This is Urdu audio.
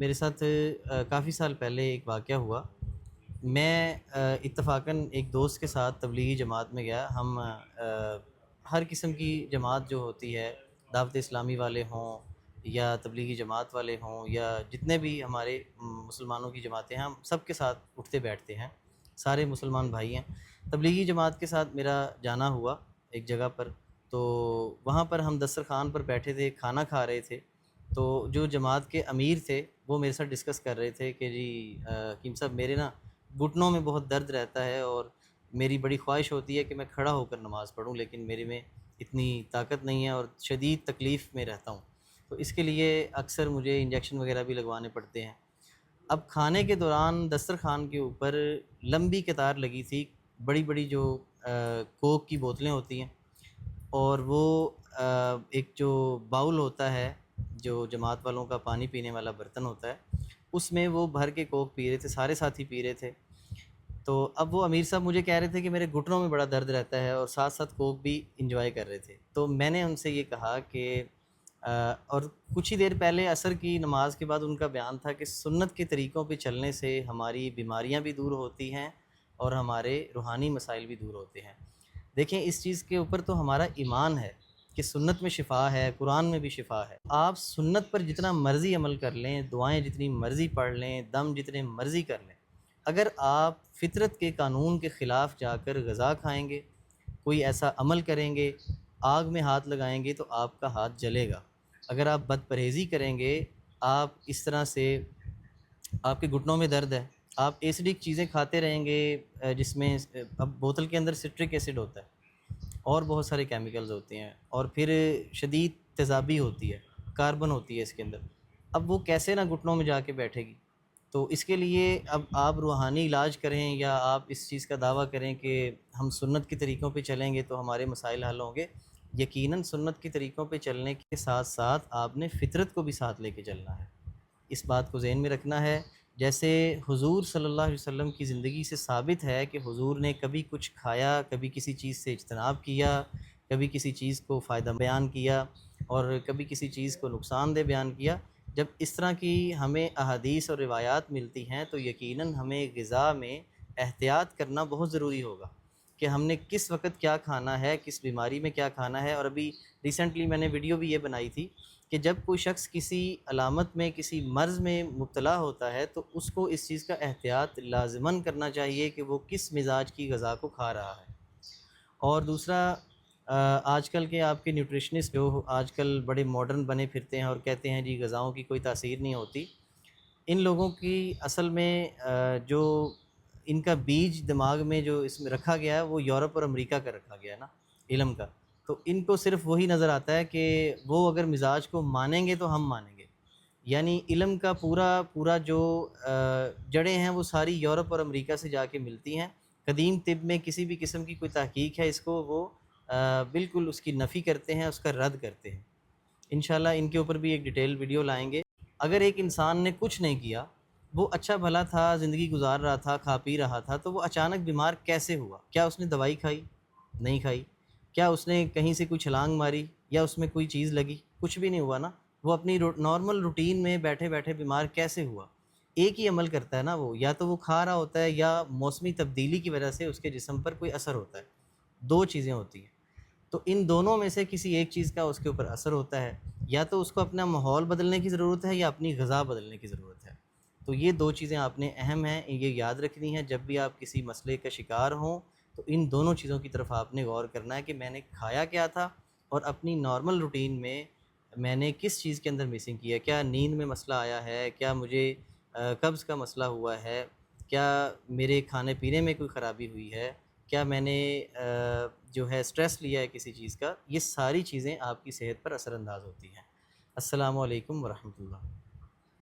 میرے ساتھ کافی سال پہلے ایک واقعہ ہوا۔ میں اتفاقاً ایک دوست کے ساتھ تبلیغی جماعت میں گیا۔ ہم ہر قسم کی جماعت جو ہوتی ہے، دعوت اسلامی والے ہوں یا تبلیغی جماعت والے ہوں یا جتنے بھی ہمارے مسلمانوں کی جماعتیں ہیں، ہم سب کے ساتھ اٹھتے بیٹھتے ہیں، سارے مسلمان بھائی ہیں۔ تبلیغی جماعت کے ساتھ میرا جانا ہوا ایک جگہ پر، تو وہاں پر ہم دسترخوان پر بیٹھے تھے، کھانا کھا رہے تھے۔ تو جو جماعت کے امیر تھے وہ میرے ساتھ ڈسکس کر رہے تھے کہ جی حکیم صاحب، میرے نا گھٹنوں میں بہت درد رہتا ہے اور میری بڑی خواہش ہوتی ہے کہ میں کھڑا ہو کر نماز پڑھوں، لیکن میرے میں اتنی طاقت نہیں ہے اور شدید تکلیف میں رہتا ہوں، تو اس کے لیے اکثر مجھے انجیکشن وغیرہ بھی لگوانے پڑتے ہیں۔ اب کھانے کے دوران دسترخوان کے اوپر لمبی قطار لگی تھی، بڑی بڑی جو کوک کی بوتلیں ہوتی ہیں، اور وہ ایک جو باؤل ہوتا ہے، جو جماعت والوں کا پانی پینے والا برتن ہوتا ہے، اس میں وہ بھر کے کوک پی رہے تھے، سارے ساتھی پی رہے تھے۔ تو اب وہ امیر صاحب مجھے کہہ رہے تھے کہ میرے گھٹنوں میں بڑا درد رہتا ہے، اور ساتھ ساتھ کوک بھی انجوائے کر رہے تھے۔ تو میں نے ان سے یہ کہا کہ اور کچھ ہی دیر پہلے عصر کی نماز کے بعد ان کا بیان تھا کہ سنت کے طریقوں پہ چلنے سے ہماری بیماریاں بھی دور ہوتی ہیں اور ہمارے روحانی مسائل بھی دور ہوتے ہیں۔ دیکھیں، اس چیز کے اوپر تو ہمارا ایمان ہے کہ سنت میں شفا ہے، قرآن میں بھی شفا ہے۔ آپ سنت پر جتنا مرضی عمل کر لیں، دعائیں جتنی مرضی پڑھ لیں، دم جتنے مرضی کر لیں، اگر آپ فطرت کے قانون کے خلاف جا کر غذا کھائیں گے، کوئی ایسا عمل کریں گے، آگ میں ہاتھ لگائیں گے، تو آپ کا ہاتھ جلے گا۔ اگر آپ بد پرہیزی کریں گے، آپ اس طرح سے آپ کے گھٹنوں میں درد ہے، آپ ایسیڈک چیزیں کھاتے رہیں گے، جس میں اب بوتل کے اندر سٹرک ایسڈ ہوتا ہے اور بہت سارے کیمیکلز ہوتے ہیں، اور پھر شدید تیزابی ہوتی ہے، کاربن ہوتی ہے اس کے اندر۔ اب وہ کیسے نہ گھٹنوں میں جا کے بیٹھے گی؟ تو اس کے لیے اب آپ روحانی علاج کریں یا آپ اس چیز کا دعویٰ کریں کہ ہم سنت کے طریقوں پہ چلیں گے تو ہمارے مسائل حل ہوں گے، یقیناً سنت کے طریقوں پہ چلنے کے ساتھ ساتھ آپ نے فطرت کو بھی ساتھ لے کے چلنا ہے۔ اس بات کو ذہن میں رکھنا ہے۔ جیسے حضور صلی اللہ علیہ وسلم کی زندگی سے ثابت ہے کہ حضور نے کبھی کچھ کھایا، کبھی کسی چیز سے اجتناب کیا، کبھی کسی چیز کو فائدہ بیان کیا اور کبھی کسی چیز کو نقصان دہ بیان کیا۔ جب اس طرح کی ہمیں احادیث اور روایات ملتی ہیں تو یقیناً ہمیں غذا میں احتیاط کرنا بہت ضروری ہوگا کہ ہم نے کس وقت کیا کھانا ہے، کس بیماری میں کیا کھانا ہے۔ اور ابھی ریسنٹلی میں نے ویڈیو بھی یہ بنائی تھی کہ جب کوئی شخص کسی علامت میں، کسی مرض میں مبتلا ہوتا ہے تو اس کو اس چیز کا احتیاط لازماً کرنا چاہیے کہ وہ کس مزاج کی غذا کو کھا رہا ہے۔ اور دوسرا، آج کل کے آپ کے نیوٹریشنسٹ جو آج کل بڑے ماڈرن بنے پھرتے ہیں اور کہتے ہیں جی غذاؤں کی کوئی تاثیر نہیں ہوتی، ان لوگوں کی اصل میں جو ان کا بیج دماغ میں جو اس میں رکھا گیا ہے وہ یورپ اور امریکہ کا رکھا گیا ہے نا، علم کا۔ تو ان کو صرف وہی نظر آتا ہے کہ وہ اگر مزاج کو مانیں گے تو ہم مانیں گے، یعنی علم کا پورا جو جڑیں ہیں وہ ساری یورپ اور امریکہ سے جا کے ملتی ہیں۔ قدیم طب میں کسی بھی قسم کی کوئی تحقیق ہے، اس کو وہ بالکل اس کی نفی کرتے ہیں، اس کا رد کرتے ہیں۔ انشاءاللہ ان کے اوپر بھی ایک ڈیٹیل ویڈیو لائیں گے۔ اگر ایک انسان نے کچھ نہیں کیا، وہ اچھا بھلا تھا، زندگی گزار رہا تھا، کھا پی رہا تھا، تو وہ اچانک بیمار کیسے ہوا؟ کیا اس نے دوائی کھائی؟ نہیں کھائی۔ کیا اس نے کہیں سے کوئی چھلانگ ماری یا اس میں کوئی چیز لگی؟ کچھ بھی نہیں ہوا نا۔ وہ اپنی نارمل روٹین میں بیٹھے بیٹھے بیمار کیسے ہوا؟ ایک ہی عمل کرتا ہے نا، وہ یا تو وہ کھا رہا ہوتا ہے یا موسمی تبدیلی کی وجہ سے اس کے جسم پر کوئی اثر ہوتا ہے، دو چیزیں ہوتی ہیں۔ تو ان دونوں میں سے کسی ایک چیز کا اس کے اوپر اثر ہوتا ہے، یا تو اس کو اپنا ماحول بدلنے کی ضرورت ہے یا اپنی غذا بدلنے کی ضرورت ہے۔ تو یہ دو چیزیں آپ نے اہم ہیں، یہ یاد رکھنی ہے جب بھی آپ کسی مسئلے کا شکار ہوں، تو ان دونوں چیزوں کی طرف آپ نے غور کرنا ہے کہ میں نے کھایا کیا تھا اور اپنی نارمل روٹین میں نے کس چیز کے اندر مسنگ کیا ہے۔ کیا نیند میں مسئلہ آیا ہے؟ کیا مجھے قبض کا مسئلہ ہوا ہے؟ کیا میرے کھانے پینے میں کوئی خرابی ہوئی ہے؟ کیا میں نے جو ہے سٹریس لیا ہے کسی چیز کا؟ یہ ساری چیزیں آپ کی صحت پر اثر انداز ہوتی ہیں۔ السلام علیکم ورحمۃ اللہ۔